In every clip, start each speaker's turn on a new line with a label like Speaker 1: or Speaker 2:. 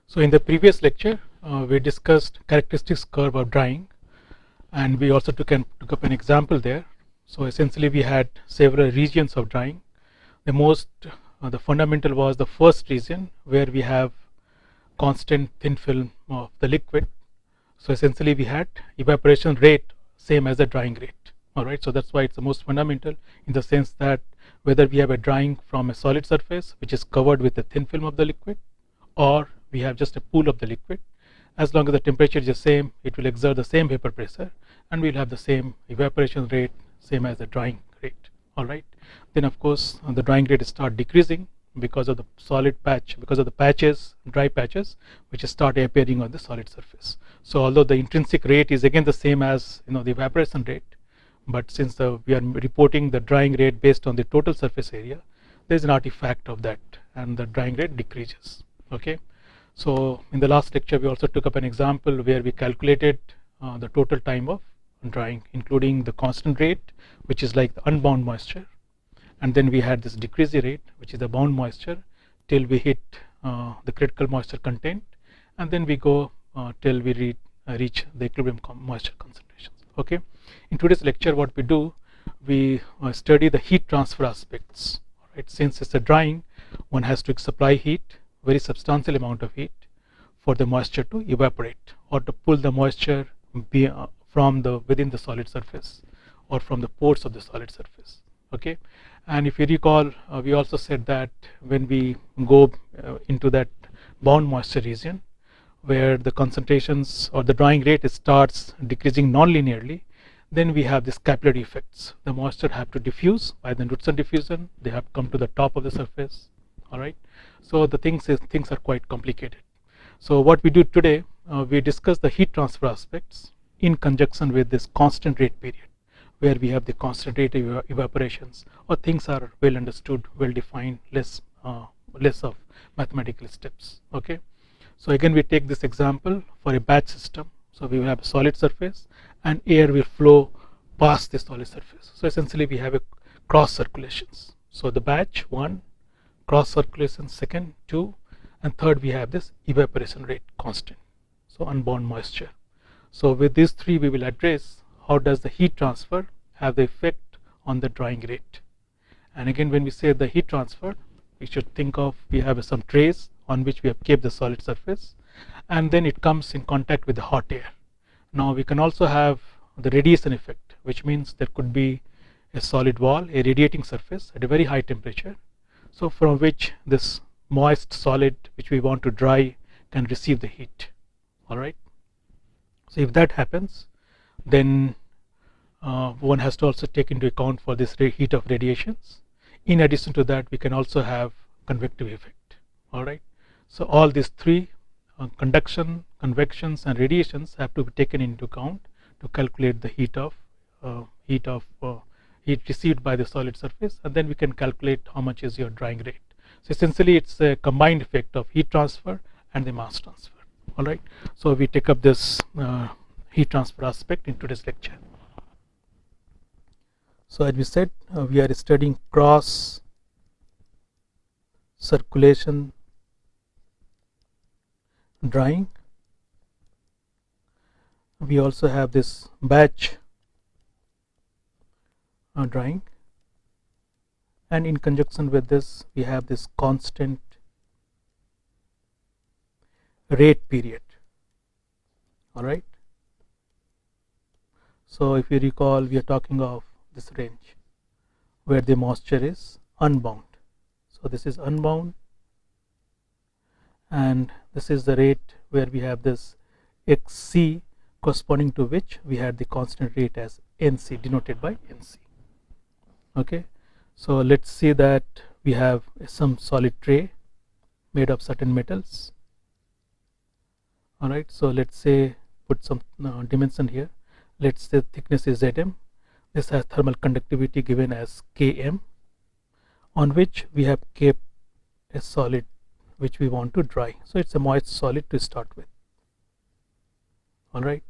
Speaker 1: So in the previous lecture, we discussed characteristics curve of drying, and we also took up an example there. So essentially, we had several regions of drying. The fundamental was the first region where we have constant thin film of the liquid. So essentially, we had evaporation rate same as the drying rate. All right, so that's why it's the most fundamental in the sense that whether we have a drying from a solid surface which is covered with a thin film of the liquid, or we have just a pool of the liquid, as long as the temperature is the same, it will exert the same vapor pressure and we'll have the same evaporation rate, same as the drying rate. All right, then of course the drying rate start decreasing because of the solid patch, because of the patches, dry patches, which start appearing on the solid surface. So although the intrinsic rate is again the same as the evaporation rate, but since we are reporting the drying rate based on the total surface area, there is an artifact of that and the drying rate decreases. Okay, so in the last lecture we also took up an example where we calculated the total time of drying, including the constant rate, which is like the unbound moisture, and then we had this decreasing rate, which is the bound moisture, till we hit the critical moisture content, and then we go till we reach the equilibrium moisture concentrations. Okay, in today's lecture what we do, we study the heat transfer aspects. Right, since it's a drying, one has to supply heat, very substantial amount of heat, for the moisture to evaporate or to pull the moisture from the within the solid surface or from the pores of the solid surface. Okay, and if you recall, we also said that when we go into that bound moisture region where the concentrations or the drying rate starts decreasing non-linearly, then we have this capillary effects. The moisture have to diffuse by the Knudsen diffusion, they have come to the top of the surface. All right, so the things are quite complicated. So what we do today, we discuss the heat transfer aspects in conjunction with this constant rate period, where we have the constant rate evaporations, or things are well understood, well defined, less of mathematical steps. Okay, so again we take this example for a batch system. So we will have a solid surface and air will flow past the solid surface. So essentially we have a cross circulations. So the batch 1, cross circulation second 2, and third we have this evaporation rate constant, so unbound moisture. So with these three we will address how does the heat transfer have the effect on the drying rate. And again, when we say the heat transfer, we should think of, we have some trays on which we have kept the solid surface, and then it comes in contact with the hot air. Now we can also have the radiation effect, which means there could be a solid wall, a radiating surface at a very high temperature, so from which this moist solid which we want to dry can receive the heat. All right, so if that happens, then one has to also take into account for this heat of radiations. In addition to that, we can also have convective effect. All right, so all these three, conduction, convections and radiations, have to be taken into account to calculate the heat received by the solid surface, and then we can calculate how much is your drying rate. So essentially it's a combined effect of heat transfer and the mass transfer. All right, so we take up this heat transfer aspect in today's lecture. So as we said, we are studying cross circulation drying. We also have this batch drying, and in conjunction with this we have this constant rate period. All right, so if you recall, we are talking of this range where the moisture is unbound. So this is unbound, and this is the rate where we have this xc, corresponding to which we had the constant rate as nc, denoted by nc. Okay, so let's see that we have some solid tray made of certain metals. All right, so let's say put some dimension here. Let's say thickness is Zm. This has thermal conductivity given as Km, on which we have kept a solid which we want to dry. So it's a moist solid to start with. All right,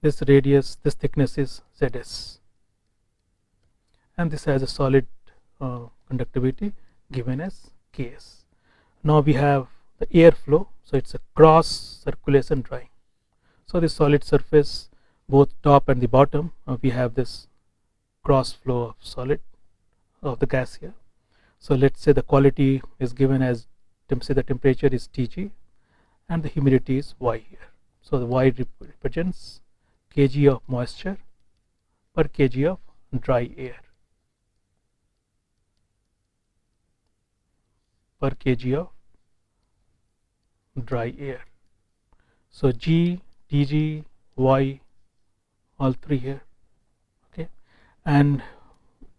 Speaker 1: this radius, this thickness is Zs, and this has a solid conductivity given as Ks. Now we have the air flow. So it's a cross circulation drying. So this solid surface, both top and the bottom, we have this cross flow of solid of the gas here. So let's say the quality is given as, say the temperature is Tg and the humidity is Y here. So the Y represents kg of moisture per kg of dry air, per kg of dry air. So G, Tg, Y, all three here. Okay, and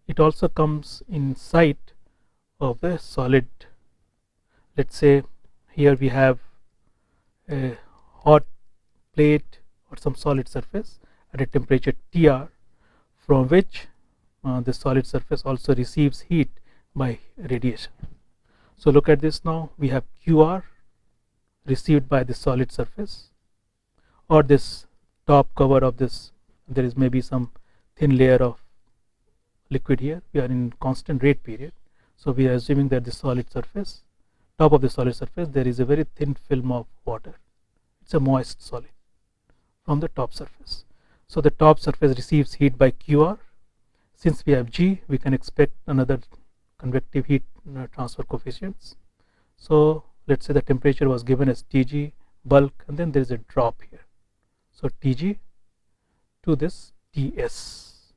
Speaker 1: it also comes inside of the solid. Let's say here we have a hot plate or some solid surface at a temperature Tr, from which the solid surface also receives heat by radiation. So look at this now. We have Qr received by the solid surface, or this top cover of this, there is maybe some thin layer of liquid here. We are in constant rate period, so we are assuming that the solid surface, top of the solid surface, there is a very thin film of water. It's a moist solid from the top surface. So the top surface receives heat by Qr. Since we have G, we can expect another convective heat transfer coefficients. So let's say the temperature was given as Tg bulk, and then there is a drop here. So Tg to this Ts.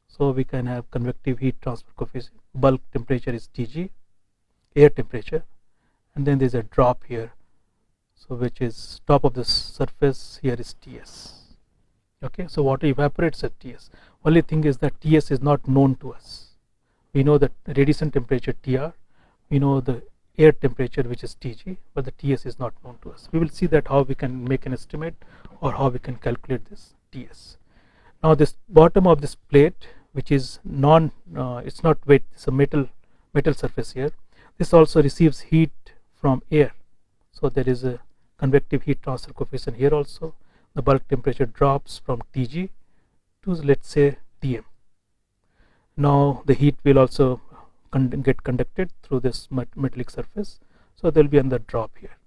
Speaker 1: So we can have convective heat transfer coefficient. Bulk temperature is Tg, air temperature, and then there is a drop here. So which is top of the surface here is Ts. Okay, so water evaporates at Ts. Only thing is that Ts is not known to us. We know that radiation temperature Tr, we know the air temperature which is Tg, but the Ts is not known to us. We will see that how we can make an estimate or how we can calculate this Ts. Now this bottom of this plate, which is it's not wet, it's a metal surface here. This also receives heat from air. So there is a convective heat transfer coefficient here also. The bulk temperature drops from Tg to, let's say, Tm. Now the heat will also get conducted through this metallic surface, so there will be another drop here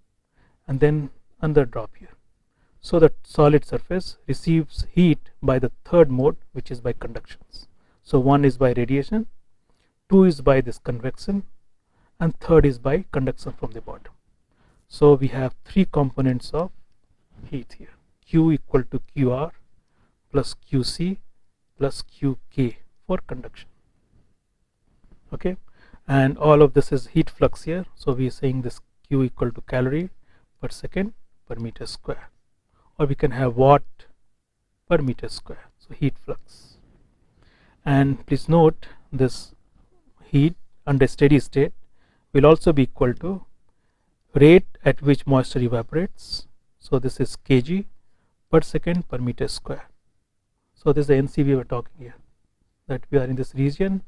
Speaker 1: and then another drop here. So the solid surface receives heat by the third mode, which is by conductions. So one is by radiation, two is by this convection, and third is by conduction from the bottom. So we have three components of heat here: Q equal to Qr plus Qc plus Qk for conduction. Okay, and all of this is heat flux here. So we are saying this Q equal to calorie per second per meter square, or we can have watt per meter square. So heat flux. And please note, this heat under steady state will also be equal to rate at which moisture evaporates. So this is kg per second per meter square. So this is the NC we were talking here, that we are in this region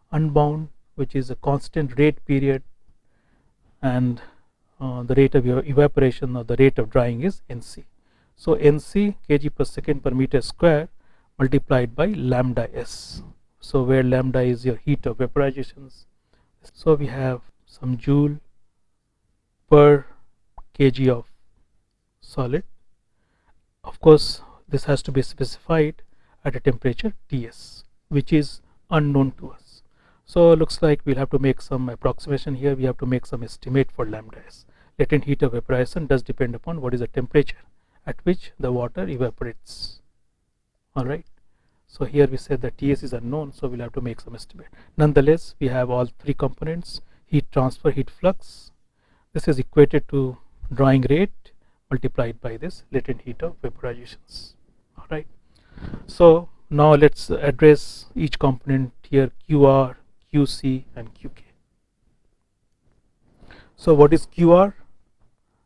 Speaker 1: unbound, which is a constant rate period, and the rate of evaporation or the rate of drying is NC. So NC, kg per second per meter square, multiplied by lambda S. So where lambda is your heat of vaporizations. So we have some joule per kg of solid. Of course, this has to be specified at a temperature Ts, which is unknown to us. So it looks like we'll have to make some approximation here. We have to make some estimate for lambda S. Latent heat of evaporation does depend upon what is the temperature at which the water evaporates. Alright, so here we said that Ts is unknown, so we'll have to make some estimate. Nonetheless, we have all three components: heat transfer, heat flux. This is equated to drying rate multiplied by this latent heat of vaporizations. Alright, so now let's address each component here: Qr, Qc and Qk. So what is Qr?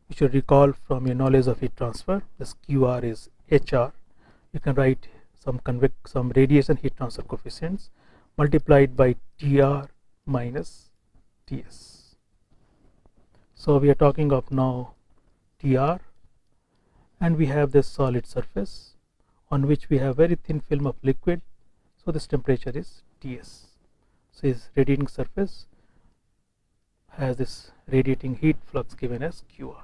Speaker 1: You should recall from your knowledge of heat transfer, this Qr is HR. You can write some radiation heat transfer coefficients multiplied by Tr minus Ts. So we are talking of now Tr, and we have this solid surface on which we have very thin film of liquid. So this temperature is Ts. So this radiating surface has this radiating heat flux given as Qr.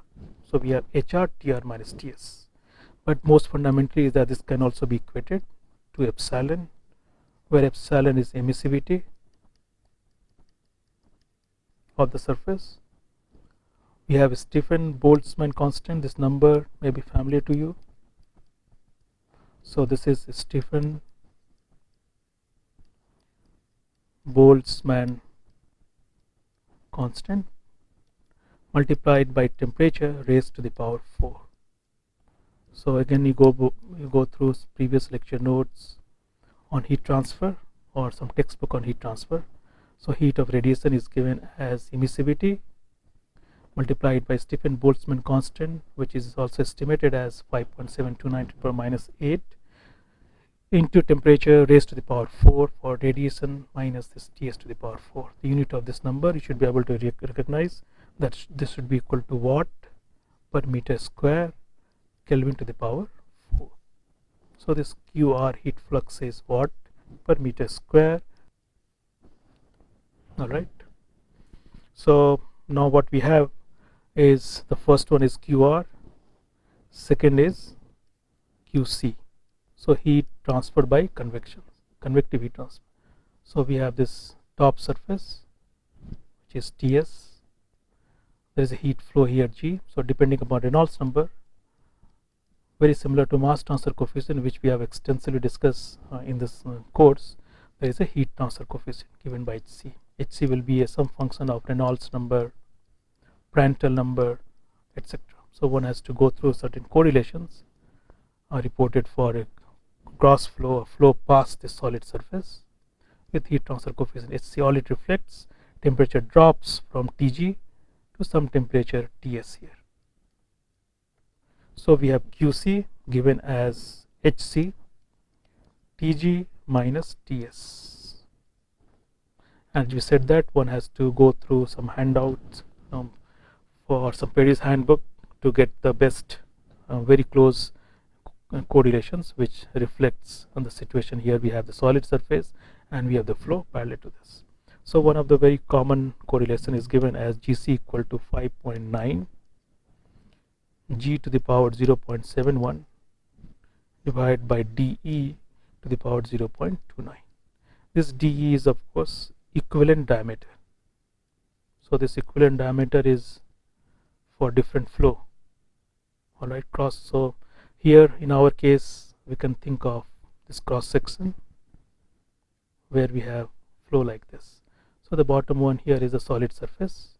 Speaker 1: So we have HR, TR minus TS. But most fundamentally is that this can also be equated to epsilon, where epsilon is emissivity of the surface. We have Stephen-Boltzmann constant. This number may be familiar to you. So this is Stephen-Boltzmann constant multiplied by temperature raised to the power 4. So again, you go through previous lecture notes on heat transfer or some textbook on heat transfer. So heat of radiation is given as emissivity multiplied by Stephen-Boltzmann constant, which is also estimated as 5.729 × -8 into temperature raised to the power 4 for radiation minus this Ts to the power 4. The unit of this number you should be able to recognize that this should be equal to watt per meter square Kelvin to the power 4. So this QR heat flux is watt per meter square. Alright. So now what we have is the first one is QR, second is QC. So heat transferred by convection, convective heat transfer. So we have this top surface which is Ts. There is a heat flow here G. So depending upon Reynolds number, very similar to mass transfer coefficient, which we have extensively discussed in this course, there is a heat transfer coefficient given by Hc. Hc will be some function of Reynolds number, Prandtl number, etc. So one has to go through certain correlations reported for a gross flow or flow past the solid surface with heat transfer coefficient Hc. All it reflects, temperature drops from Tg to some temperature Ts here. So we have QC given as Hc Tg minus Ts. And we said that one has to go through some handouts for some Perry's handbook to get the best very close correlations which reflects on the situation. Here we have the solid surface and we have the flow parallel to this. So one of the very common correlation is given as Gc equal to 5.9 G to the power 0.71 divided by dE to the power 0.29. This dE is of course equivalent diameter. So this equivalent diameter is for different flow. Alright, cross. So here in our case we can think of this cross section where we have flow like this. So the bottom one here is a solid surface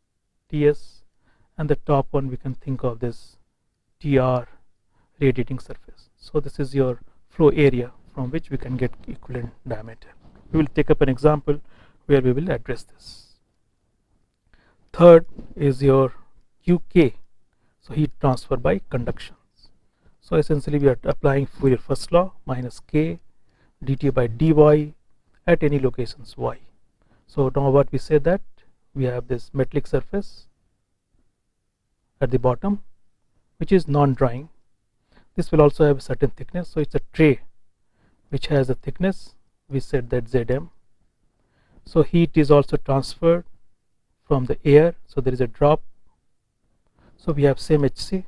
Speaker 1: Ts, and the top one we can think of this TR radiating surface. So this is your flow area from which we can get equivalent diameter. We will take up an example where we will address this. Third is your QK, so heat transfer by conduction. So essentially we are applying Fourier first law minus K dt by dy at any locations y. So now what we say that we have this metallic surface at the bottom which is non-drying. This will also have a certain thickness, so it's a tray which has a thickness, we said that Zm. So heat is also transferred from the air, so there is a drop. So we have same Hc,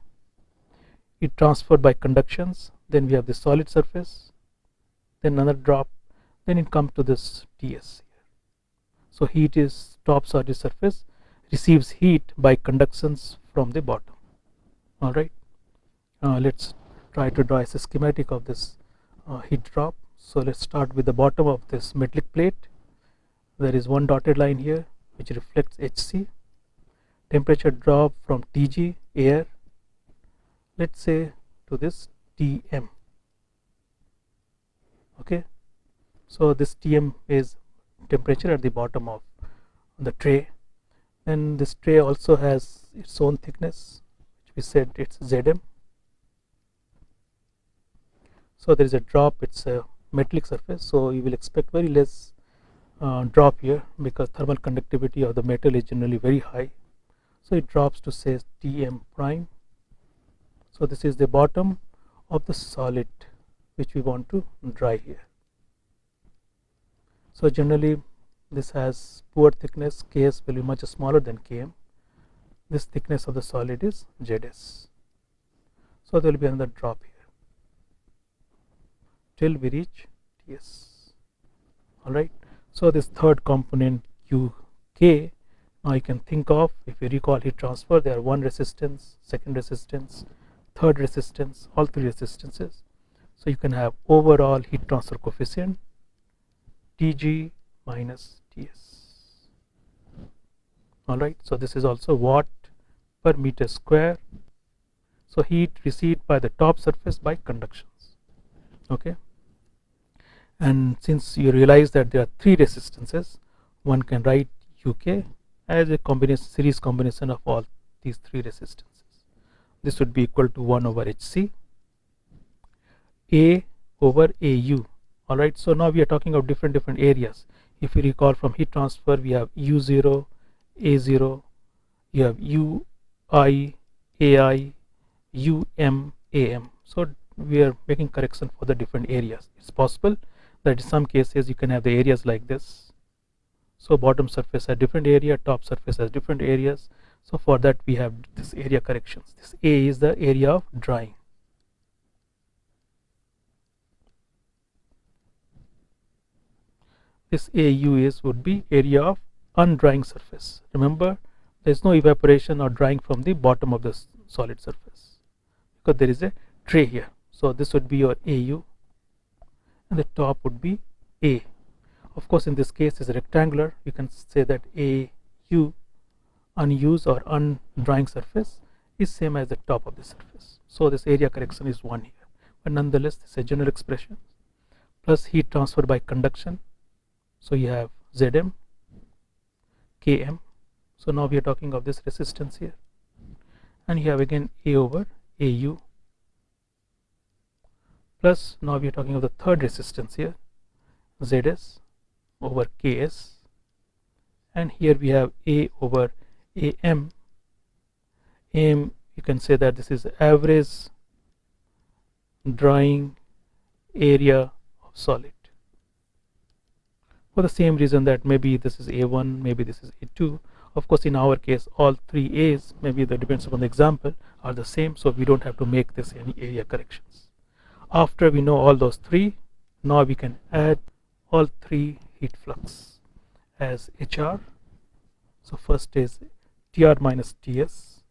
Speaker 1: it transferred by conductions, then we have the solid surface, then another drop, then it comes to this Ts here. So heat is top solid surface receives heat by conductions from the bottom. Alright, let's try to draw a schematic of this heat drop. So let's start with the bottom of this metallic plate. There is one dotted line here which reflects Hc. Temperature drop from Tg air, let's say, to this Tm. Okay, so this Tm is temperature at the bottom of the tray, and this tray also has its own thickness, which we said it's Zm. So there is a drop, it's a metallic surface, so you will expect very less drop here because thermal conductivity of the metal is generally very high. So it drops to say Tm prime. So this is the bottom of the solid which we want to dry here. So generally this has poor thickness, Ks will be much smaller than Km. This thickness of the solid is Zs. So there will be another drop here till we reach Ts. Alright, so this third component Uk, now you can think of, if you recall heat transfer, there are one resistance, second resistance, third resistance, all three resistances. So you can have overall heat transfer coefficient Tg minus Ts. Alright, so this is also watt per meter square. So heat received by the top surface by conductions. Okay, and since you realize that there are three resistances, one can write Uk as a combination, series combination of all these three resistances. This would be equal to 1 over Hc, A over Au. Alright, so now we are talking of different areas. If you recall from heat transfer, we have U0, A0, you have Ui, Ai, Am. So we are making correction for the different areas. It's possible that in some cases you can have the areas like this. So bottom surface has different area, top surface has different areas. So for that we have this area corrections. This A is the area of drying. This AU would be area of undrying surface. Remember, there is no evaporation or drying from the bottom of the solid surface because there is a tray here. So this would be your AU and the top would be A. Of course, in this case is rectangular. You can say that AU, unused or undrying surface, is same as the top of the surface. So this area correction is 1 here, but nonetheless this is a general expression. Plus heat transfer by conduction. So you have Zm, Km. So now we are talking of this resistance here, and you have again A over Au. Plus now we are talking of the third resistance here, Zs over Ks, and here we have A over Am. Am, you can say that this is average drying area of solid, for the same reason that maybe this is A1, maybe this is A2. Of course, in our case all three A's, maybe that depends upon the example, are the same, so we don't have to make this any area corrections. After we know all those three, now we can add all three heat flux as HR. So first is Tr minus Ts.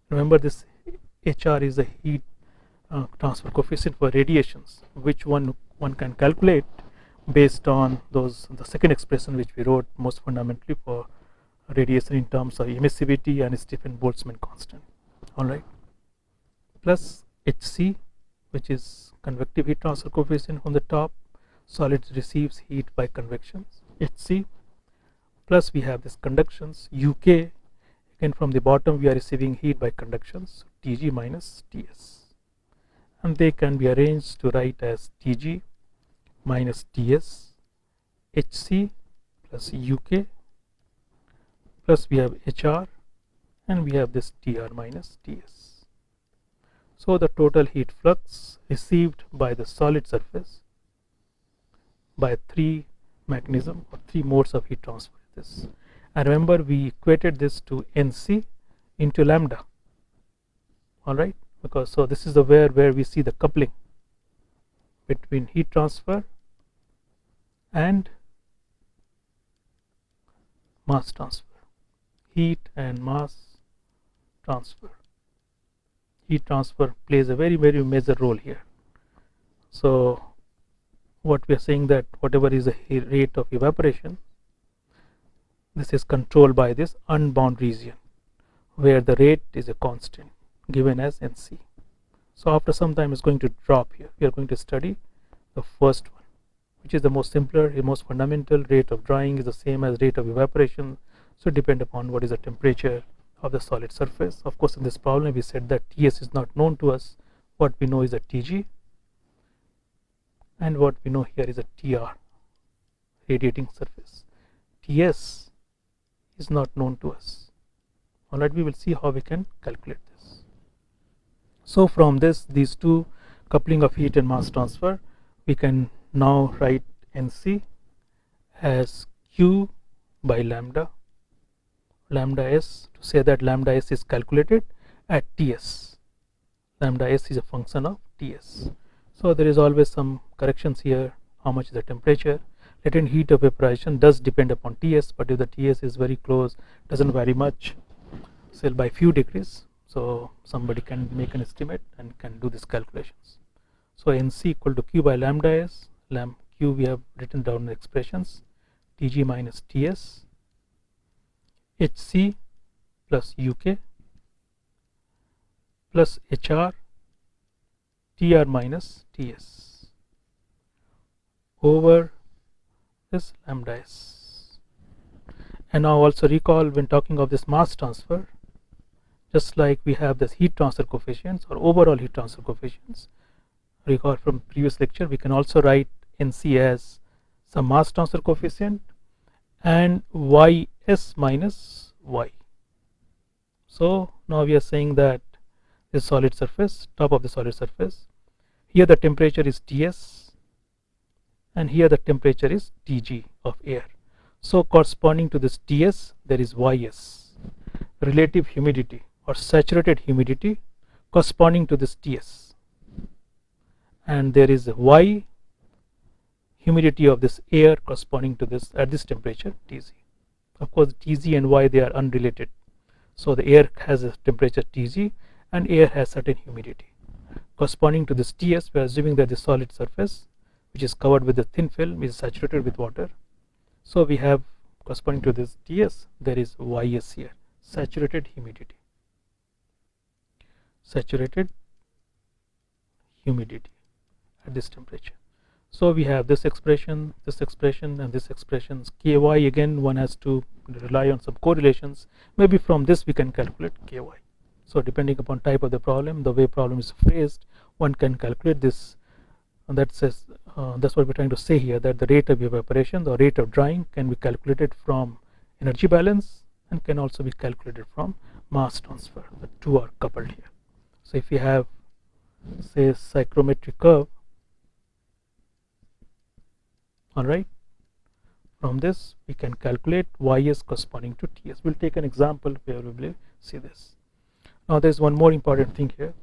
Speaker 1: Remember, this HR is the heat transfer coefficient for radiations, which one can calculate based on the second expression which we wrote most fundamentally for radiation in terms of emissivity and Stephen Boltzmann constant. Alright, plus Hc, which is convective heat transfer coefficient from the top, solid receives heat by convection, Hc, plus we have this conductions Uk, again from the bottom we are receiving heat by conductions, Tg minus Ts, and they can be arranged to write as Tg minus Ts, Hc plus Uk, plus we have HR, and we have this Tr minus Ts. So the total heat flux received by the solid surface by three mechanism or three modes of heat transfer is this. And remember, we equated this to Nc into lambda. Alright, because so this is the where we see the coupling between heat transfer and mass transfer. Heat and mass transfer. Heat transfer plays a very major role here. So what we are saying, that whatever is the rate of evaporation, this is controlled by this unbound region where the rate is a constant given as Nc. So after some time it's going to drop here. We are going to study the first one, which is the most simpler, the most fundamental. Rate of drying is the same as rate of evaporation, so depend upon what is the temperature of the solid surface. Of course, in this problem we said that Ts is not known to us. What we know is a Tg, and what we know here is a Tr, radiating surface. Ts is not known to us. Alright, we will see how we can calculate this. So from this, these two, coupling of heat and mass transfer, we can now write Nc as Q by lambda s, to say that lambda s is calculated at Ts. lambda s is a function of Ts. So there is always some corrections here. How much is the temperature? Latent heat of evaporation does depend upon Ts, but if the Ts is very close, doesn't vary much, say by few degrees, so somebody can make an estimate and can do these calculations. So Nc equal to Q by lambda s, Q we have written down the expressions, Tg minus Ts, Hc plus Uk plus Hr, Tr minus Ts over this lambda s. And now also recall, when talking of this mass transfer, just like we have this heat transfer coefficients or overall heat transfer coefficients, recall from previous lecture, we can also write Nc as some mass transfer coefficient and Ys minus y. So now we are saying that this solid surface, top of the solid surface, here the temperature is Ts and here the temperature is Tg of air. So corresponding to this Ts, there is Ys, relative humidity or saturated humidity corresponding to this Ts, and there is Y, humidity of this air corresponding to this at this temperature Tc. Of course Tg and Y, they are unrelated, so the air has a temperature Tg and air has certain humidity. Corresponding to this Ts, we are assuming that the solid surface which is covered with a thin film is saturated with water, so we have corresponding to this Ts, there is Ys here, saturated humidity, saturated humidity at this temperature. So we have this expression, and this expressions. Ky, again one has to rely on some correlations. Maybe from this we can calculate Ky. So depending upon type of the problem, the way problem is phrased, one can calculate this, and that's what we're trying to say here, that the rate of evaporation, the rate of drying can be calculated from energy balance and can also be calculated from mass transfer. The two are coupled here. So if we have, say, psychrometric curve, alright, from this we can calculate Ys corresponding to Ts. We'll take an example where we will see this. Now there's one more important thing here.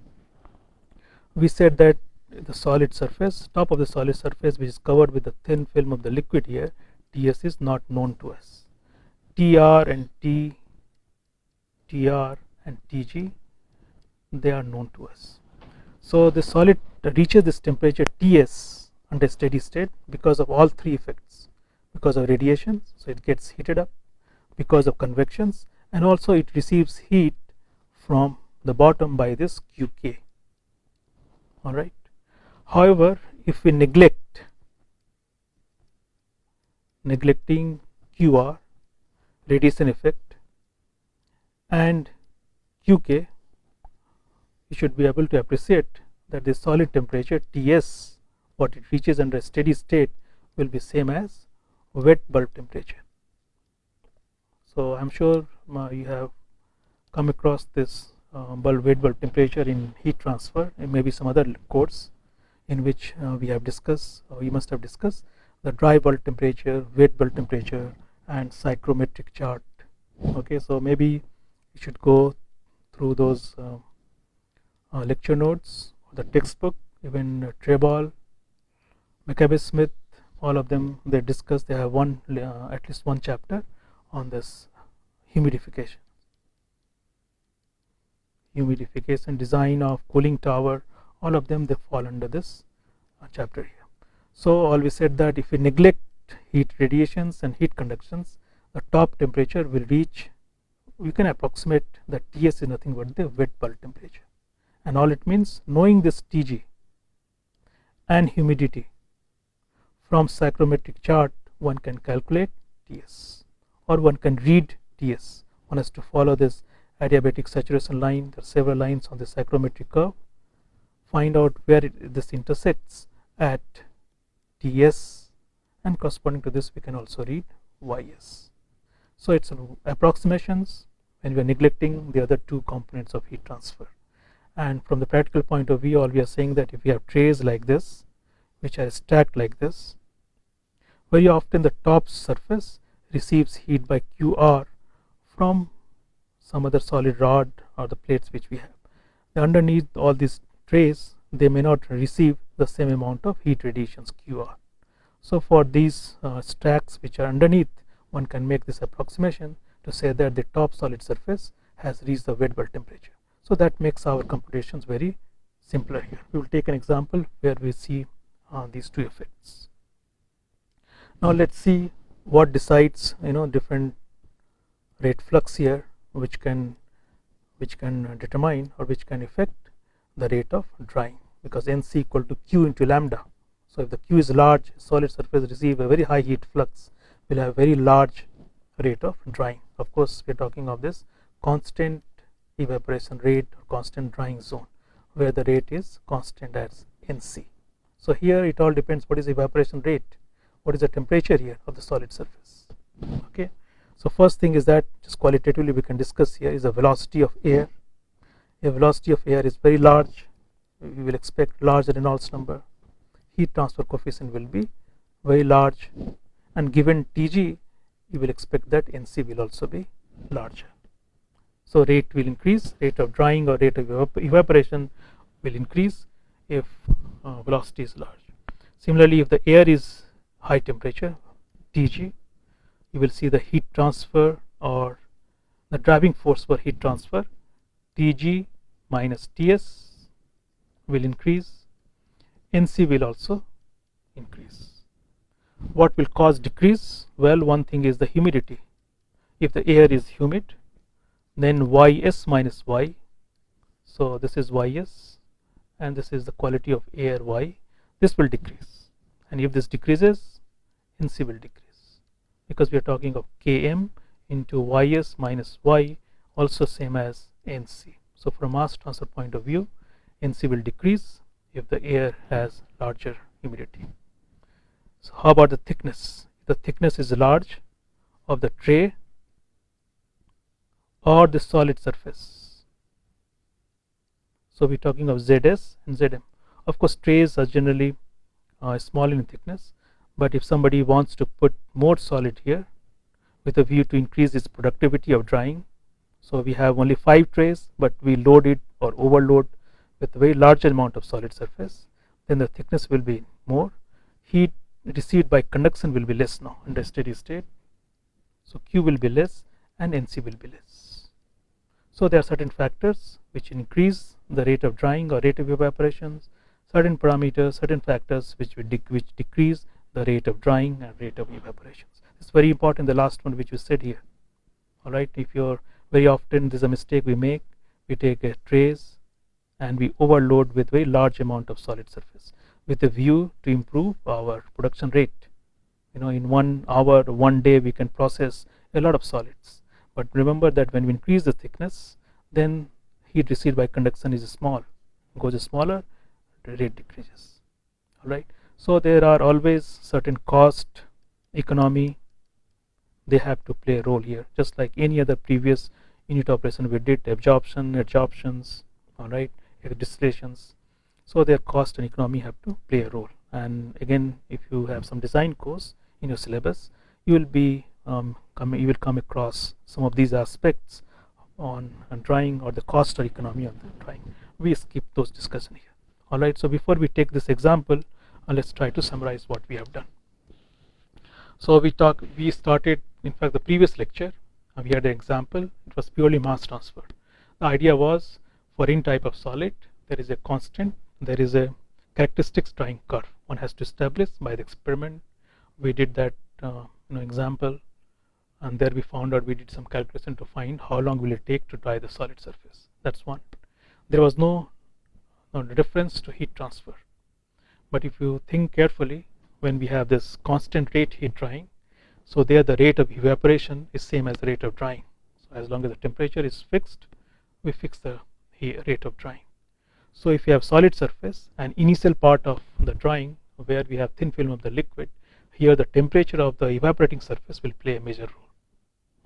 Speaker 1: We said that the solid surface, top of the solid surface, which is covered with the thin film of the liquid here, Ts is not known to us. Tr and Tr and Tg, they are known to us. So the solid reaches this temperature Ts under steady state because of all three effects, because of radiation, so it gets heated up, because of convections, and also it receives heat from the bottom by this Qk. Alright. However, if we neglecting Qr, radiation effect, and Qk, you should be able to appreciate that the solid temperature Ts, what it reaches under a steady state, will be same as wet bulb temperature. So I'm sure you have come across this wet bulb temperature in heat transfer, and maybe some other course in which we have discussed, or we must have discussed, the dry bulb temperature, wet bulb temperature, and psychrometric chart. Okay, so maybe you should go through those lecture notes, or the textbook. Even Treball, McCabe-Smith, all of them, they discuss, they have one at least one chapter on this humidification, design of cooling tower. All of them, they fall under this chapter here. So all we said that if we neglect heat radiations and heat conductions, the top temperature will reach, we can approximate that Ts is nothing but the wet bulb temperature, and all it means, knowing this Tg and humidity from psychrometric chart, one can calculate Ts, or one can read Ts. One has to follow this adiabatic saturation line. There are several lines on the psychrometric curve. Find out where this intersects at Ts, and corresponding to this we can also read Ys. So it's approximations when we are neglecting the other two components of heat transfer. And from the practical point of view, all we are saying that if we have trays like this, which are stacked like this, very often the top surface receives heat by Qr from some other solid rod or the plates which we have. underneath all these trays, they may not receive the same amount of heat radiations QR. So for these stacks which are underneath, one can make this approximation to say that the top solid surface has reached the wet bulb temperature. So that makes our computations very simpler here. We will take an example where we see these two effects. Now let's see what decides different rate flux here, which can determine or which can affect the rate of drying, because NC equal to Q into lambda. So if the Q is large, solid surface receive a very high heat flux, will have very large rate of drying. Of course, we are talking of this constant evaporation rate or constant drying zone, where the rate is constant as NC. So here it all depends what is the evaporation rate, what is the temperature here of the solid surface. Okay. So first thing is that just qualitatively we can discuss here is the velocity of air. A velocity of air is very large, we will expect large Reynolds number. Heat transfer coefficient will be very large, and given Tg, you will expect that Nc will also be larger. So rate will increase, rate of drying or rate of evaporation will increase if velocity is large. Similarly, if the air is high temperature Tg, you will see the heat transfer or the driving force for heat transfer Tg minus Ts will increase, Nc will also increase. What will cause decrease? Well, one thing is the humidity. If the air is humid, then Ys minus Y, so this is Ys and this is the quality of air Y, this will decrease, and if this decreases, Nc will decrease, because we are talking of Km into Ys minus Y, also same as Nc. So from mass transfer point of view, Nc will decrease if the air has larger humidity. So how about the thickness? If the thickness is large of the tray or the solid surface, so we are talking of Zs and Zm. Of course, trays are generally small in thickness, but if somebody wants to put more solid here with a view to increase its productivity of drying, so we have only 5 trays, but we load it or overload with a very large amount of solid surface, then the thickness will be more. Heat received by conduction will be less now under steady state, so Q will be less and Nc will be less. So there are certain factors which increase the rate of drying or rate of evaporations, certain parameters, certain factors which decrease the rate of drying and rate of evaporations. It's very important, the last one which we said here. Alright, if you're very often, this is a mistake we make, we take a trays and we overload with very large amount of solid surface with a view to improve our production rate. In 1 hour, 1 day we can process a lot of solids, but remember that when we increase the thickness, then heat received by conduction is small, goes smaller, the rate decreases. Alright, so there are always certain cost, economy, they have to play a role here, just like any other previous unit operation we did, adsorptions, alright, distillations. So their cost and economy have to play a role. And again, if you have some design course in your syllabus, you will be come across some of these aspects on drying or the cost or economy of the drying. We skip those discussion here. Alright, so before we take this example, let's try to summarize what we have done. So we started, in fact, the previous lecture, we had an example, it was purely mass transfer. The idea was, for any type of solid, there is a constant, there is a characteristics drying curve one has to establish by the experiment. We did that example, and there we found out, we did some calculation to find how long will it take to dry the solid surface. That's one. There was no reference to heat transfer, but if you think carefully, when we have this constant rate heat drying, so there the rate of evaporation is same as the rate of drying. So as long as the temperature is fixed, we fix the rate of drying. So if you have solid surface and initial part of the drying where we have thin film of the liquid, here the temperature of the evaporating surface will play a major role.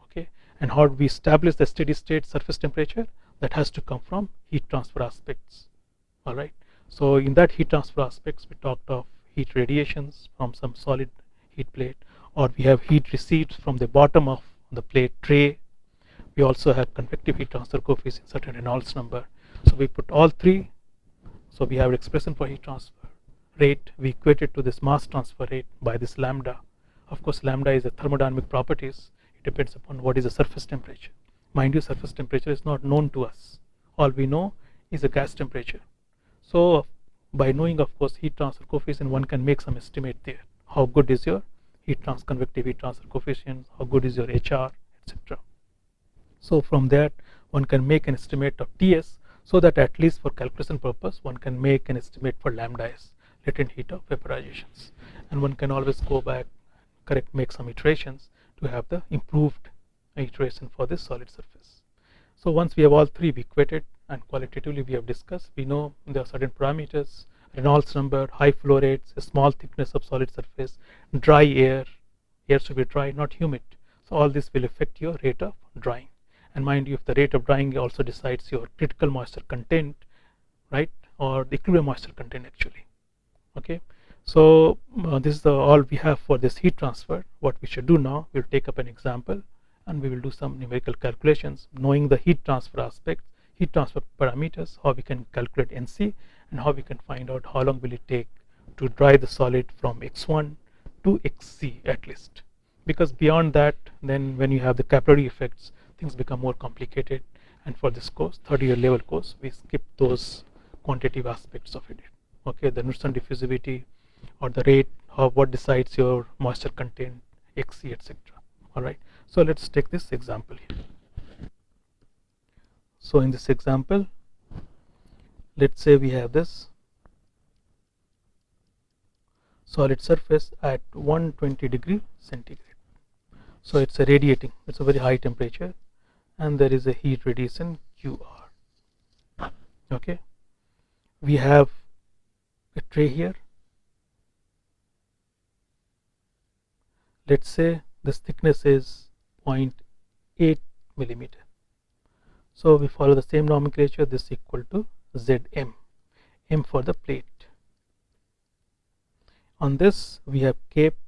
Speaker 1: Okay, and how do we establish the steady state surface temperature? That has to come from heat transfer aspects. Alright, so in that heat transfer aspects, we talked of heat radiations from some solid heat plate, or we have heat received from the bottom of the plate tray. we also have convective heat transfer coefficient, certain Reynolds number. So we put all three. So we have an expression for heat transfer rate. We equate it to this mass transfer rate by this lambda. Of course, lambda is a thermodynamic properties. It depends upon what is the surface temperature. Mind you, surface temperature is not known to us. All we know is the gas temperature. So by knowing, of course, heat transfer coefficient, one can make some estimate there. How good is your convective heat transfer coefficient? How good is your HR, etc. So from that, one can make an estimate of TS, so that at least for calculation purpose, one can make an estimate for lambda S, latent heat of vaporizations, and one can always go back, make some iterations to have the improved iteration for this solid surface. So once we have all three, we equated, and qualitatively we have discussed. We know there are certain parameters: Reynolds number, high flow rates, a small thickness of solid surface, dry air. Air should be dry, not humid. So all this will affect your rate of drying. And mind you, if the rate of drying also decides your critical moisture content, right, or the equilibrium moisture content actually. Okay, so this is all we have for this heat transfer. What we should do now, we'll take up an example and we will do some numerical calculations, knowing the heat transfer aspects, heat transfer parameters, how we can calculate NC, and how we can find out how long will it take to dry the solid from X1 to Xc at least. Because beyond that, then when you have the capillary effects, things become more complicated, and for this course, third-year level course, we skip those quantitative aspects of it. Okay, the Knudsen diffusivity or the rate, what decides your moisture content, Xc, etc. All right, so let's take this example here. So in this example, let's say we have this solid surface at 120 degree centigrade. So it's a radiating, it's a very high temperature, and there is a heat radiation QR. Okay, we have a tray here. Let's say this thickness is 0.8 millimeter. So we follow the same nomenclature. This is equal to Zm, m for the plate. On this we have kept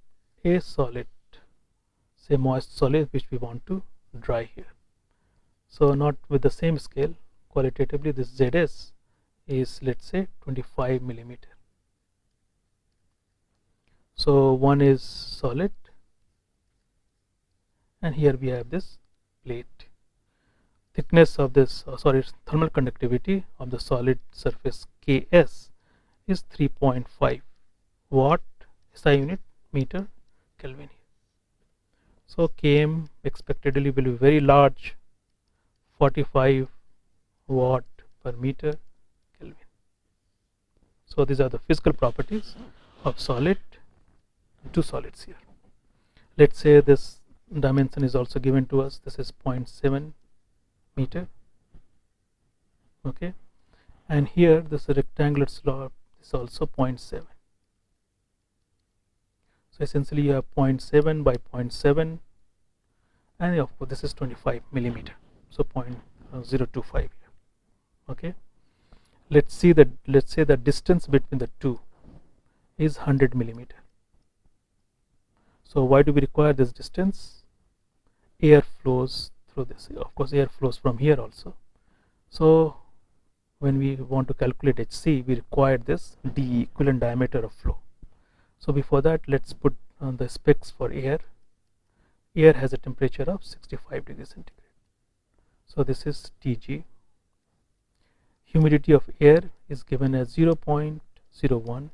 Speaker 1: a solid, say moist solid, which we want to dry here. So not with the same scale, qualitatively this Zs is, let's say, 25 millimeter. So one is solid, and here we have this plate. Thickness of this, thermal conductivity of the solid surface Ks is 3.5 watt SI unit meter Kelvin here. So Km expectedly will be very large, 45 watt per meter Kelvin. So these are the physical properties of solid, two solids here. Let's say this dimension is also given to us. This is 0.7 meter. Okay, and here this rectangular slot is also 0.7. So essentially you have 0.7 by 0.7, and of course this is 25 millimeter. So 0.025 here. Okay, let's say the distance between the two is 100 millimeter. So why do we require this distance? Air flows through this. Of course, air flows from here also. So when we want to calculate Hc, we require this d, equivalent diameter of flow. So before that, let's put on the specs for air. Air has a temperature of 65 degrees centigrade. So this is Tg. Humidity of air is given as 0.01.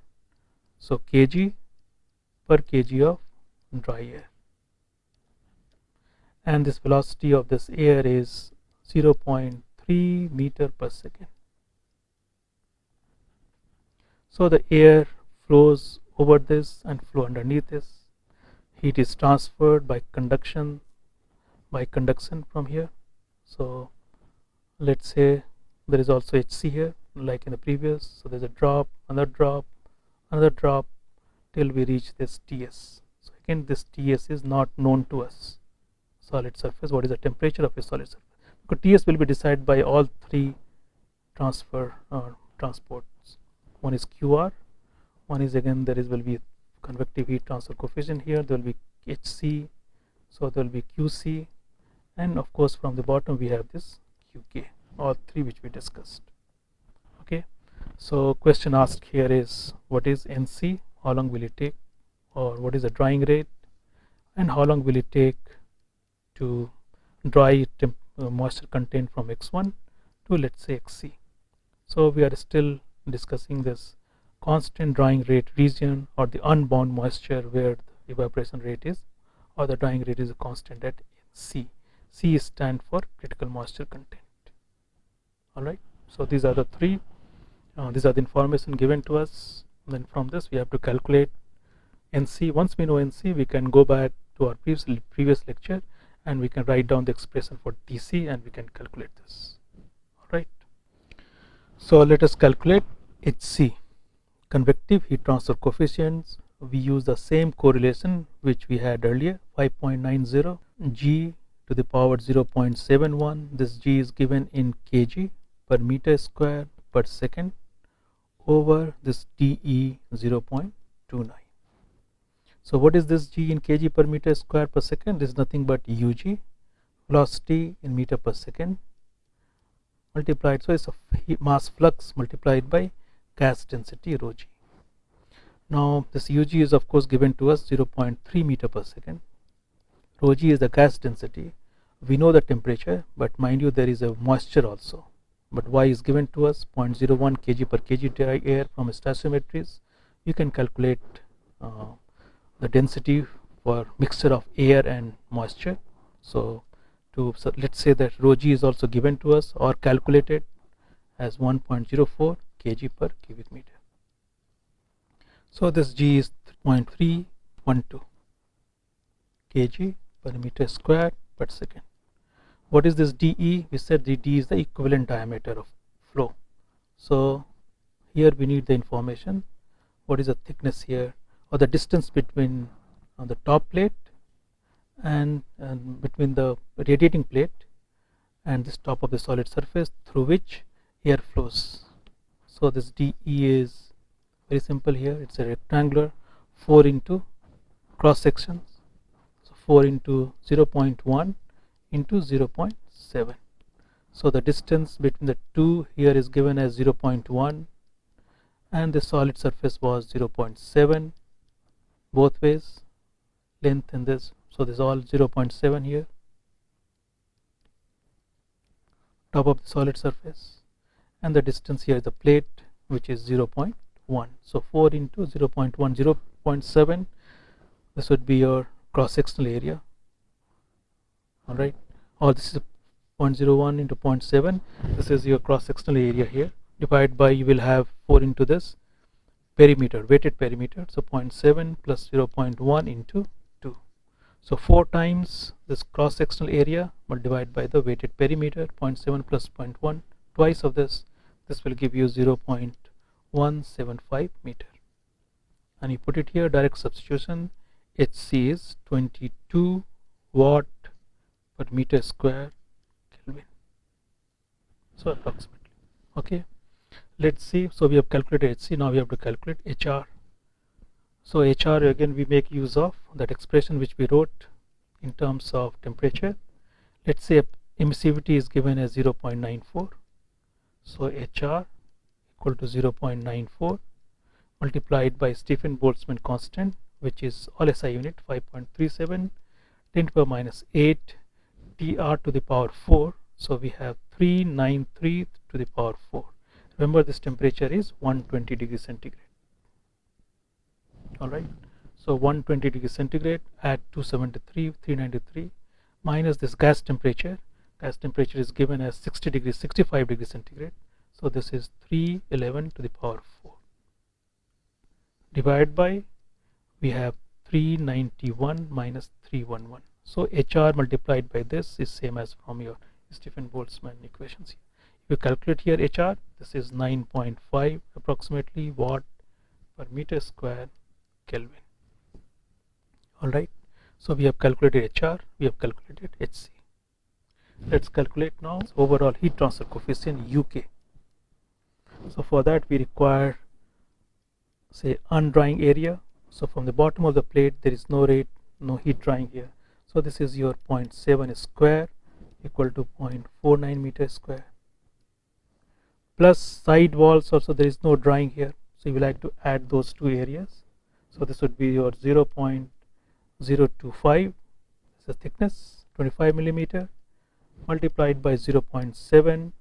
Speaker 1: So kg per kg of dry air. And this velocity of this air is 0.3 meter per second. So the air flows over this and flow underneath this. Heat is transferred by conduction from here. So let's say there is also Hc here, like in the previous. So there's a drop, another drop, another drop, till we reach this Ts. So again, this Ts is not known to us. Solid surface, what is the temperature of a solid surface? Because Ts will be decided by all three transports. One is QR, one is, again, will be convective heat transfer coefficient here, there will be Hc, so there will be Qc, and of course from the bottom we have this UK, all three which we discussed. Okay, so question asked here is what is NC, how long will it take, or what is the drying rate, and how long will it take to dry moisture content from X1 to let's say XC. So we are still discussing this constant drying rate region or the unbound moisture where the evaporation rate is, or the drying rate is a constant at C. C stands for critical moisture content. Alright, so these are the three, these are the information given to us. Then from this we have to calculate NC. Once we know NC, we can go back to our previous lecture and we can write down the expression for TC and we can calculate this. Alright, so let us calculate HC, convective heat transfer coefficients. We use the same correlation which we had earlier, 5.90 G to the power 0.71. This G is given in kg per meter square per second over this dE 0.29. So what is this G in kg per meter square per second? This is nothing but UG, velocity in meter per second, multiplied, so it's a mass flux multiplied by gas density rho G. Now this UG is of course given to us 0.3 meter per second. Rho G is the gas density. We know the temperature, but mind you there is a moisture also. But Y is given to us 0.01 kg per kg dry air from stoichiometries. You can calculate the density for mixture of air and moisture. So let's say that rho G is also given to us or calculated as 1.04 kg per cubic meter. So this G is 0.312 kg per meter square per second. What is this dE? We said the D is the equivalent diameter of flow. So here we need the information. What is the thickness here, or the distance between the top plate and between the radiating plate and this top of the solid surface through which air flows. So this dE is very simple here. It's a rectangular 4 into cross sections. So 4 into 0.1 into 0.7. So the distance between the two here is given as 0.1 and the solid surface was 0.7 both ways, length in this. So this is all 0.7 here, top of the solid surface, and the distance here is the plate which is 0.1. So 4 into 0.1, 0.7, this would be your cross sectional area. Alright, or this is 0.01 into 0.7, this is your cross sectional area here, divided by, you will have 4 into this perimeter, weighted perimeter, so 0.7 plus 0.1 into 2. So 4 times this cross sectional area multiplied by the weighted perimeter, 0.7 plus 0.1, twice of this will give you 0.175 meter. And you put it here, direct substitution, HC is 22 watt per meter square Kelvin. So approximately. Okay, let's see. So we have calculated HC. Now we have to calculate HR. So HR, again we make use of that expression which we wrote in terms of temperature. Let's say emissivity is given as 0.94. So HR equal to 0.94 multiplied by Stephen-Boltzmann constant, which is all SI unit 5.37 10 to the power minus 8 TR to the power 4. So we have 393 to the power 4. Remember this temperature is 120 degrees centigrade. Alright, so 120 degrees centigrade at 273, 393 minus this gas temperature. Gas temperature is given as 60 degrees, 65 degrees centigrade. So this is 311 to the power 4. Divided by, we have 391 minus 311. So HR multiplied by this is same as from your Stephen-Boltzmann equations here. If you calculate here HR, this is 9.5 approximately watt per meter square Kelvin. Alright, so we have calculated HR, we have calculated HC. Let's calculate now overall heat transfer coefficient UK. So for that we require, say, undrying area. So from the bottom of the plate there is no heat drying here. So this is your 0.7 square equal to 0.49 meters square, plus side walls also. There is no drawing here, so you will like to add those two areas. So this would be your 0.025, this is the thickness, 25 millimeter, multiplied by 0.7,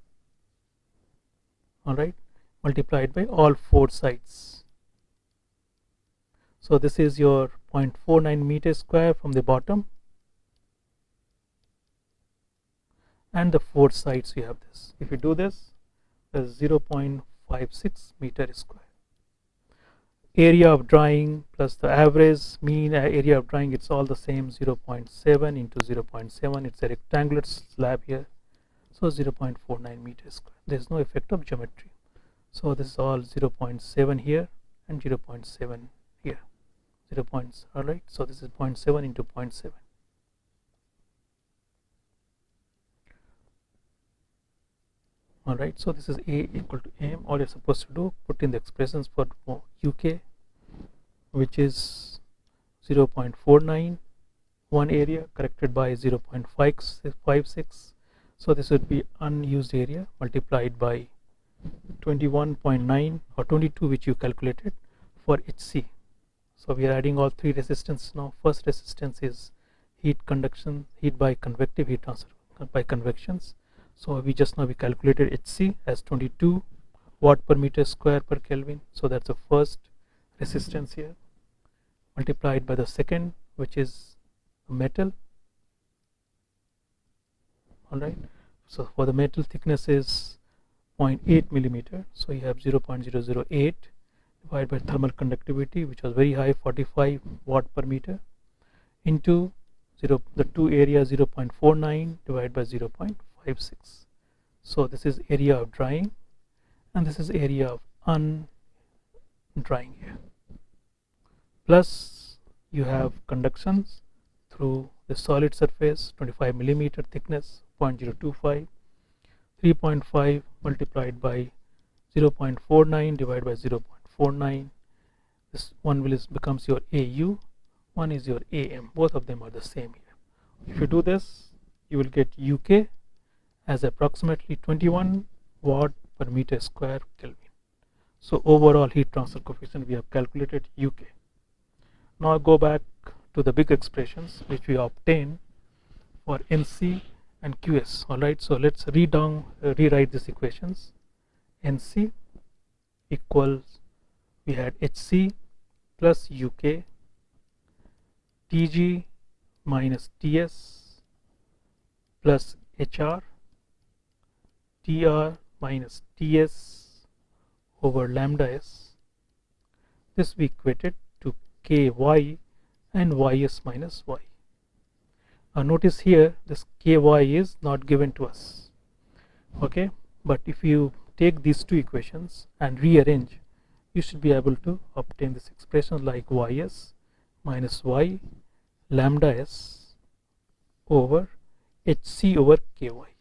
Speaker 1: all right, multiplied by all four sides. So this is your 0.49 meters square from the bottom, and the four sides you have this. If you do this, is 0.56 meter square. Area of drawing plus the average mean area of drawing, it's all the same, 0.7 into 0.7. It's a rectangular slab here, so 0.49 meters square. There is no effect of geometry. So this is all 0.7 here and 0.7 here. 0 points, all right. So this is 0.7 into 0.7. All right, so this is A equal to M. All you're supposed to do, put in the expressions for UK, which is 0.49, one area corrected by 0.56. So this would be unused area multiplied by 21.9 or 22, which you calculated for HC. So we are adding all three resistance now. First resistance is heat conduction, heat by convective, heat transfer by convections. So we calculated HC as 22 watt per meter square per Kelvin. So that's the first resistance here, multiplied by the second, which is metal. All right. So for the metal, thickness is 0.8 millimeter. So you have 0.008 divided by thermal conductivity, which was very high, 45 watt per meter, into the two areas, 0.49 divided by 0.56. So this is area of drying, and this is area of undrying here. Plus you have conductions through the solid surface, 25 millimeter thickness, 0.025, 3.5 multiplied by 0.49 divided by 0.49. This one becomes your AU, one is your AM. Both of them are the same here. If you do this, you will get UK as approximately 21 watt per meter square Kelvin. So overall heat transfer coefficient we have calculated UK. Now go back to the big expressions which we obtain for NC and QS. All right, so let's rewrite these equations. NC equals, we had HC plus UK, TG minus TS plus HR, TR minus TS over lambda S. This we equated to KY and YS minus Y. Notice here this KY is not given to us, okay, but if you take these two equations and rearrange, you should be able to obtain this expression like YS minus Y lambda S over HC over KY.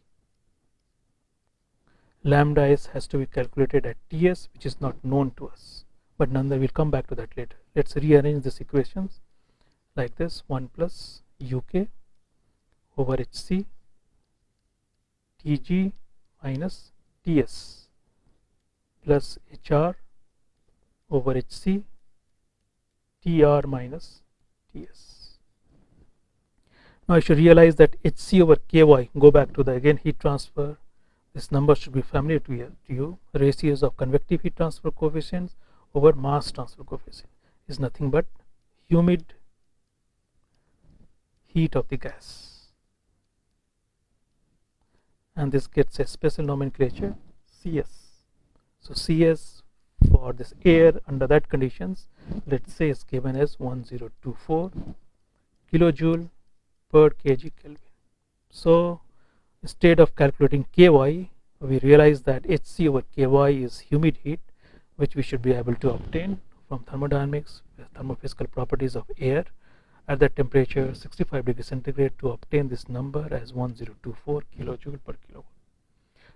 Speaker 1: Lambda S has to be calculated at TS, which is not known to us, but nonetheless we'll come back to that later. Let's rearrange these equations like this: 1 plus UK over HC, TG minus TS plus HR over HC, TR minus TS. Now you should realize that HC over KY, go back to the again heat transfer. This number should be familiar to you. Ratios of convective heat transfer coefficients over mass transfer coefficient is nothing but humid heat of the gas, and this gets a special nomenclature CS. So CS for this air under that conditions, let's say is given as 1024 kilojoule per kg Kelvin. So instead of calculating KY, we realize that HC over KY is humid heat, which we should be able to obtain from thermodynamics, thermophysical properties of air at that temperature 65 degrees centigrade, to obtain this number as 1024 kilojoule per kilowatt.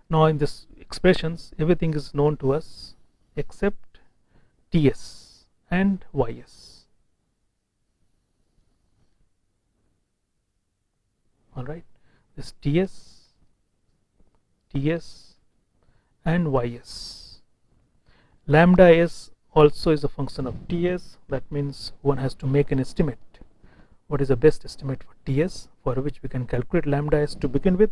Speaker 1: Now in this expressions, everything is known to us except TS and YS. All right, this TS Ts and Ys. Lambda s also is a function of Ts. That means one has to make an estimate. What is the best estimate for Ts, for which we can calculate lambda s to begin with.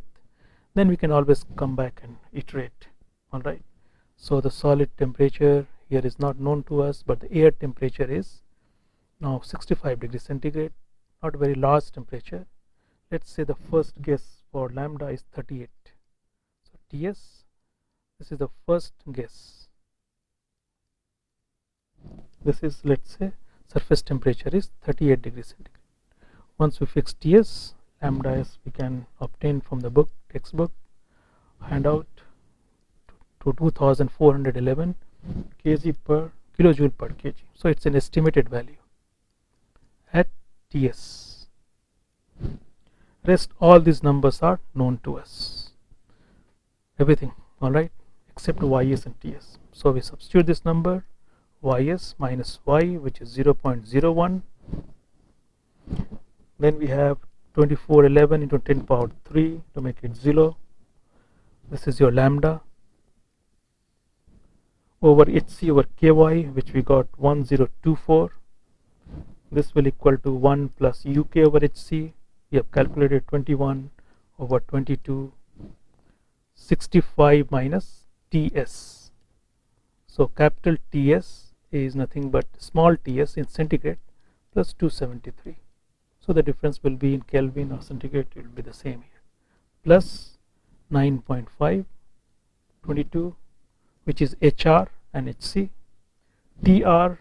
Speaker 1: Then we can always come back and iterate. Alright. So the solid temperature here is not known to us, but the air temperature is now 65 degrees centigrade, not a very large temperature. Let's say the first guess for lambda is 38. So Ts, this is the first guess. This is, let's say, surface temperature is 38 degrees centigrade. Once we fix Ts, lambda s we can obtain from the book, textbook, handout, to 2411 kg per kilojoule per kg. So it's an estimated value at Ts. Rest all these numbers are known to us. Everything, alright, except Ys and Ts. So we substitute this number, Ys minus Y, which is 0.01. Then we have 2411 into 10 power 3 to make it 0. This is your lambda over Hc over Ky, which we got 1024. This will equal to 1 plus Uk over Hc. We have calculated 21 over 22, 65 minus Ts. So capital Ts is nothing but small ts in centigrade plus 273. So the difference will be in Kelvin or centigrade, it will be the same here, plus 9.5, 22, which is HR and HC. TR,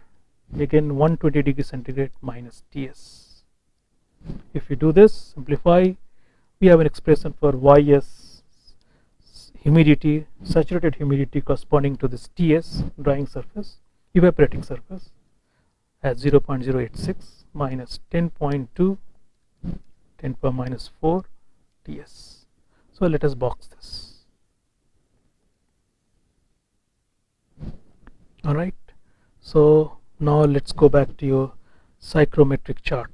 Speaker 1: again 120 degrees centigrade minus TS. If you do this, simplify, we have an expression for Ys humidity, saturated humidity corresponding to this Ts, drying surface, evaporating surface, as 0.086 minus 10.2, 10 power minus 4 Ts. So let us box this. Alright, so now let's go back to your psychrometric chart.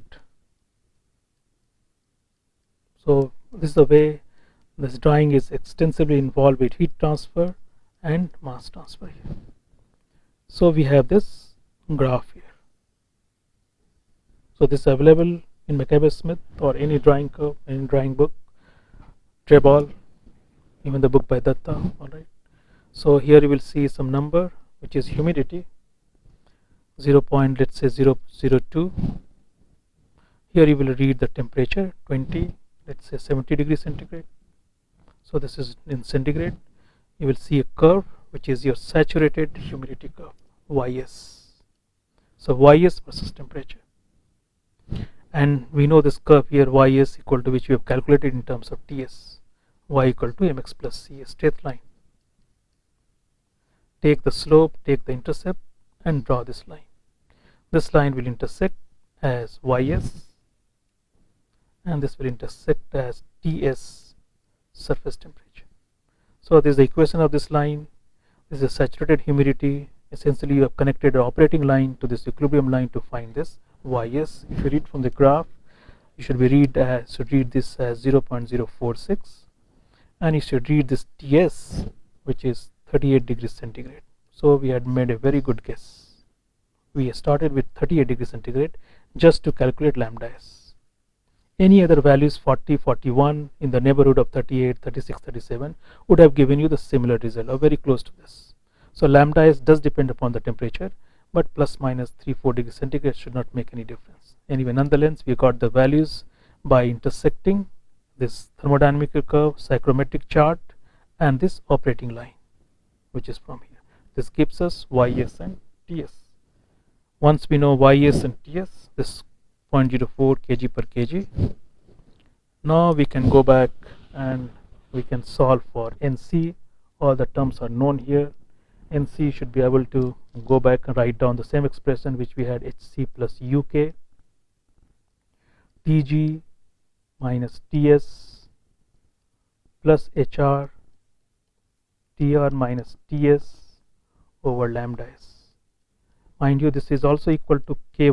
Speaker 1: So this is the way this drawing is extensively involved with heat transfer and mass transfer here. So we have this graph here. So this is available in McCabe-Smith or any drawing curve, any drawing book, Trebol, even the book by Datta. Alright. So here you will see some number which is humidity, 0. Let's say 002. Here you will read the temperature 20, let's say 70 degrees centigrade. So this is in centigrade. You will see a curve which is your saturated humidity curve, Ys. So Ys versus temperature. And we know this curve here, Ys equal to which we have calculated in terms of Ts, y equal to mx plus c, a straight line. Take the slope, take the intercept and draw this line. This line will intersect as Ys and this will intersect as Ts, surface temperature. So this is the equation of this line. This is saturated humidity. Essentially you have connected the operating line to this equilibrium line to find this Ys. If you read from the graph, you should read this as 0.046 and you should read this Ts, which is 38 degrees centigrade. So we had made a very good guess. We started with 38 degrees centigrade just to calculate lambda s. Any other values 40, 41 in the neighborhood of 38, 36, 37 would have given you the similar result or very close to this. So lambda s does depend upon the temperature, but plus minus 3-4 degrees centigrade should not make any difference. Anyway, nonetheless, we got the values by intersecting this thermodynamic curve, psychrometric chart and this operating line, which is from here. This gives us Ys and Ts. Once we know Ys and Ts, this 0.04 kg per kg. Now we can go back and we can solve for Nc. All the terms are known here. Nc should be able to go back and write down the same expression which we had, Hc plus Uk, Tg minus Ts plus Hr, Tr minus Ts over lambda s. Mind you, this is also equal to Ky,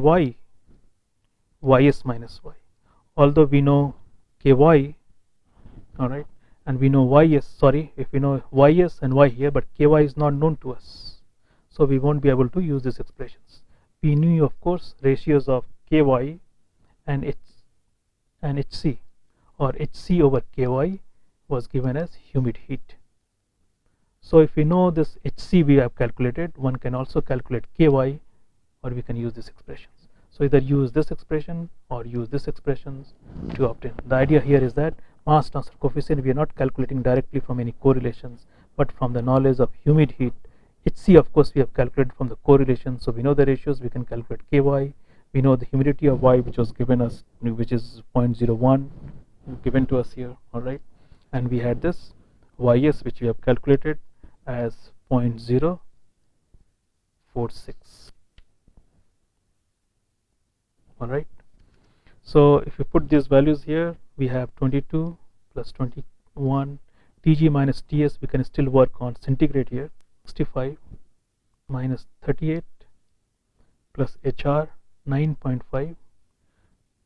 Speaker 1: Ys minus y. Although we know Ky, alright, and we know ys, sorry, if we know ys and y here, but ky is not known to us, so we won't be able to use these expressions. We knew, of course, ratios of ky and hc, or hc over ky was given as humid heat. So if we know this hc we have calculated, one can also calculate ky, or we can use these expressions. So either use this expression or use this expressions to obtain. The idea here is that mass transfer coefficient we are not calculating directly from any correlations, but from the knowledge of humid heat. hc, of course, we have calculated from the correlation, so we know the ratios, we can calculate ky. We know the humidity of y, which was given us, which is 0.01 given to us here, all right, and we had this ys, which we have calculated as 0.046. all right. So if we put these values here, we have 22 plus 21 Tg minus Ts. We can still work on centigrade here. 65 minus 38 plus HR 9.5.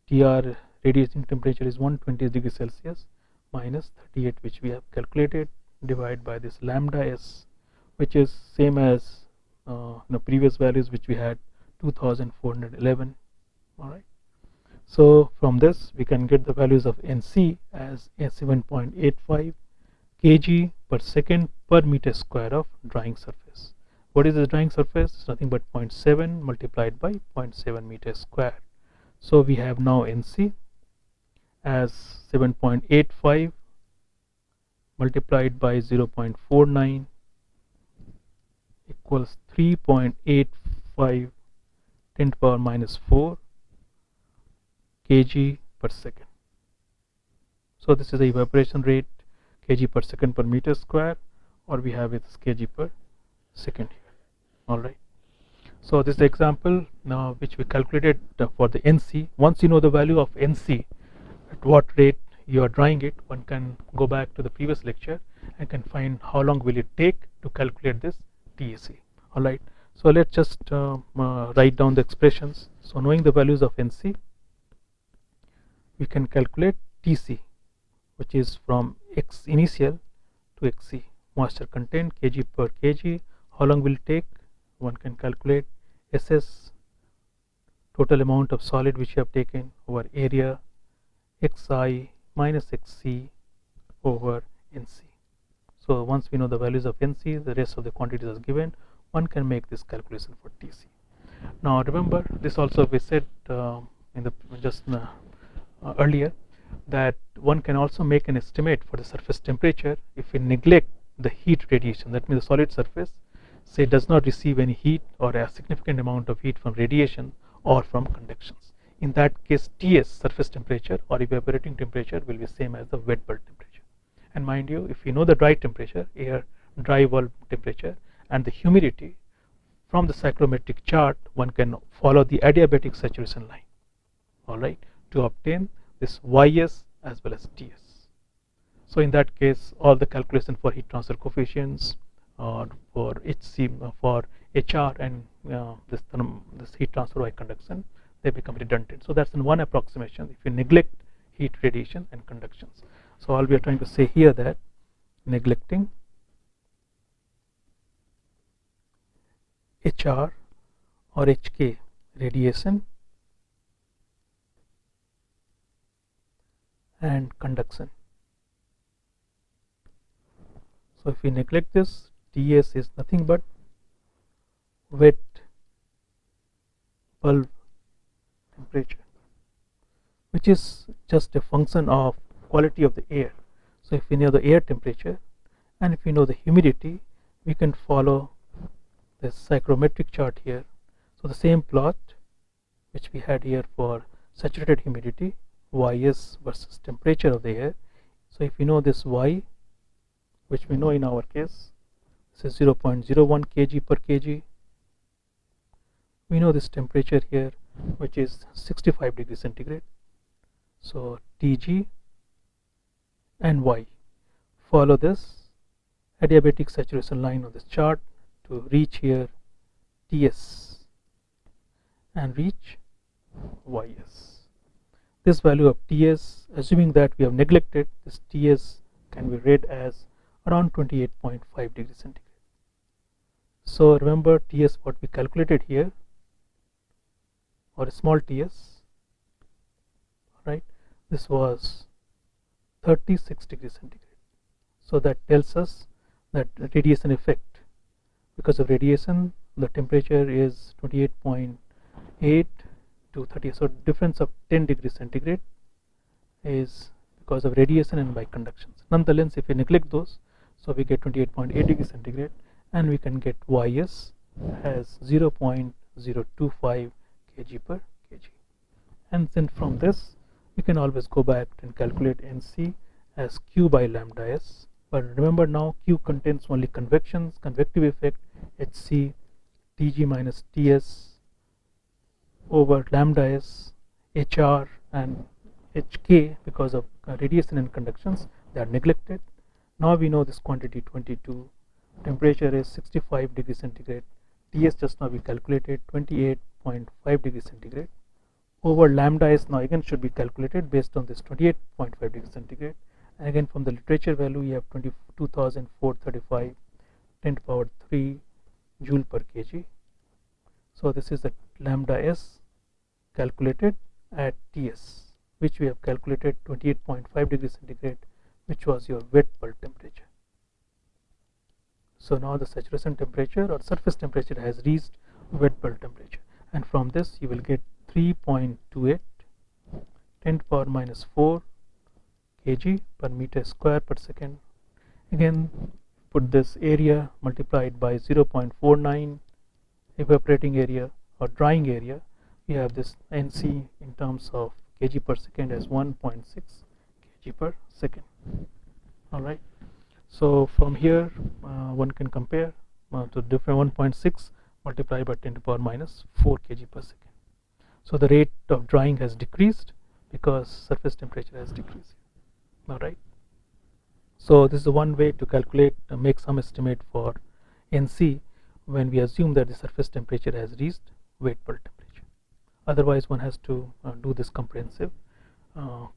Speaker 1: Tr radiating temperature is 120 degrees Celsius minus 38, which we have calculated, divided by this lambda s, which is same as the previous values which we had, 2411. all right. So from this we can get the values of Nc as 7.85 kg per second per meter square of drying surface. What is the drying surface? It's nothing but 0.7 multiplied by 0.7 meters square. So we have now Nc as 7.85 multiplied by 0.49 equals 3.85 10 to the power minus 4 kg per second. So this is the evaporation rate, kg per second per meter square, or we have it as kg per second here. all right. So this is the example now which we calculated for the Nc. Once you know the value of Nc, at what rate you are drying it, one can go back to the previous lecture and can find how long will it take to calculate this TAC. all right. So let's just write down the expressions. So knowing the values of Nc, we can calculate Tc, which is from x initial to xc, moisture content kg per kg. How long will it take? One can calculate Ss, total amount of solid which you have taken, over area, xi minus xc over Nc. So once we know the values of Nc, the rest of the quantities are given, one can make this calculation for Tc. Now remember, this also we said in the just earlier, that one can also make an estimate for the surface temperature if we neglect the heat radiation. That means the solid surface, say, does not receive any heat or a significant amount of heat from radiation or from conductions. In that case, Ts, surface temperature or evaporating temperature, will be same as the wet bulb temperature. And mind you, if you know the dry temperature, air dry bulb temperature, and the humidity, from the psychrometric chart one can follow the adiabatic saturation line, all right, to obtain this Ys as well as Ts. So in that case, all the calculation for heat transfer coefficients or for HC, for HR and this heat transfer by conduction, they become redundant. So that's in one approximation if you neglect heat radiation and conductions. So all we are trying to say here, that neglecting HR or HK radiation and conduction. So if we neglect this, Ts is nothing but wet bulb temperature, which is just a function of quality of the air. So if we know the air temperature and if we know the humidity, we can follow the psychrometric chart here. So the same plot which we had here for saturated humidity, Ys versus temperature of the air. So if we know this Y, which we know in our case, this is 0.01 kg per kg. We know this temperature here, which is 65 degrees centigrade. So Tg and Y, follow this adiabatic saturation line on this chart to reach here Ts and reach Ys. This value of Ts, assuming that we have neglected this Ts can be read as around 28.5 degrees centigrade. So remember Ts what we calculated here, or a small ts, right? This was 36 degrees centigrade. So that tells us that radiation effect, because of radiation the temperature is 28.8 to 30. So difference of 10 degrees centigrade is because of radiation and by conductions. Nonetheless, if we neglect those, so we get 28.8 degrees centigrade, and we can get Ys as 0.025 kg per kg. And then from this we can always go back and calculate Nc as Q by lambda s. But remember, now Q contains only convections, convective effect, Hc Tg minus Ts over lambda s, Hr and Hk, because of radiation and conductions they are neglected. Now we know this quantity 22, temperature is 65 degrees centigrade, Ts just now we calculated 28.5 degrees centigrade over lambda s now again should be calculated based on this 28.5 degrees centigrade, and again from the literature value we have 22,435 10 to the power 3 joule per kg. So this is the lambda s calculated at Ts, which we have calculated 28.5 degrees centigrade, which was your wet bulb temperature. So now the saturation temperature or surface temperature has reached wet bulb temperature, and from this you will get 3.28 10 to the power minus 4 kg per meter square per second. Again put this area multiplied by 0.49 evaporating area or drying area, we have this Nc in terms of kg per second as 1.6 kg per second. Alright, so from here one can compare to different 1.6 multiplied by 10 to the power minus 4 kg per second. So the rate of drying has decreased because surface temperature has decreased. Alright, so this is one way to calculate, make some estimate for Nc when we assume that the surface temperature has reached wet bulb temperature. Otherwise one has to do this comprehensive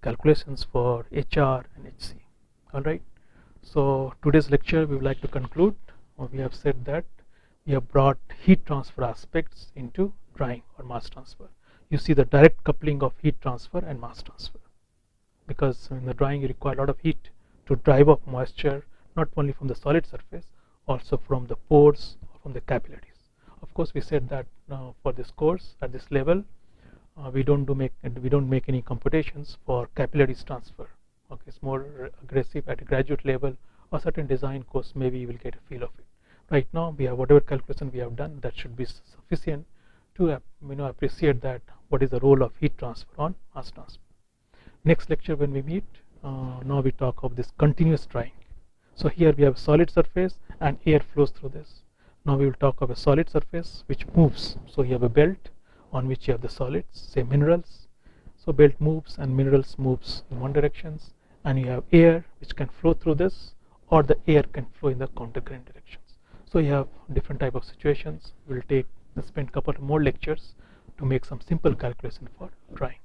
Speaker 1: calculations for Hr and Hc. Alright, so today's lecture we would like to conclude. We have said that we have brought heat transfer aspects into drying or mass transfer. You see the direct coupling of heat transfer and mass transfer, because in the drying you require a lot of heat to drive off moisture, not only from the solid surface, also from the pores or from the capillaries. Of course we said that for this course at this level we don't make any computations for capillaries transfer. Okay, it's more aggressive at a graduate level or certain design course, maybe you will get a feel of it. Right now we have whatever calculation we have done, that should be sufficient to appreciate that what is the role of heat transfer on mass transfer. Next lecture when we meet, now we talk of this continuous drying. So here we have a solid surface and air flows through this. Now we will talk of a solid surface which moves. So you have a belt on which you have the solids, say minerals. So belt moves and minerals moves in one directions, and you have air which can flow through this, or the air can flow in the counter current directions. So you have different type of situations. We'll spend couple more lectures to make some simple calculation for drying.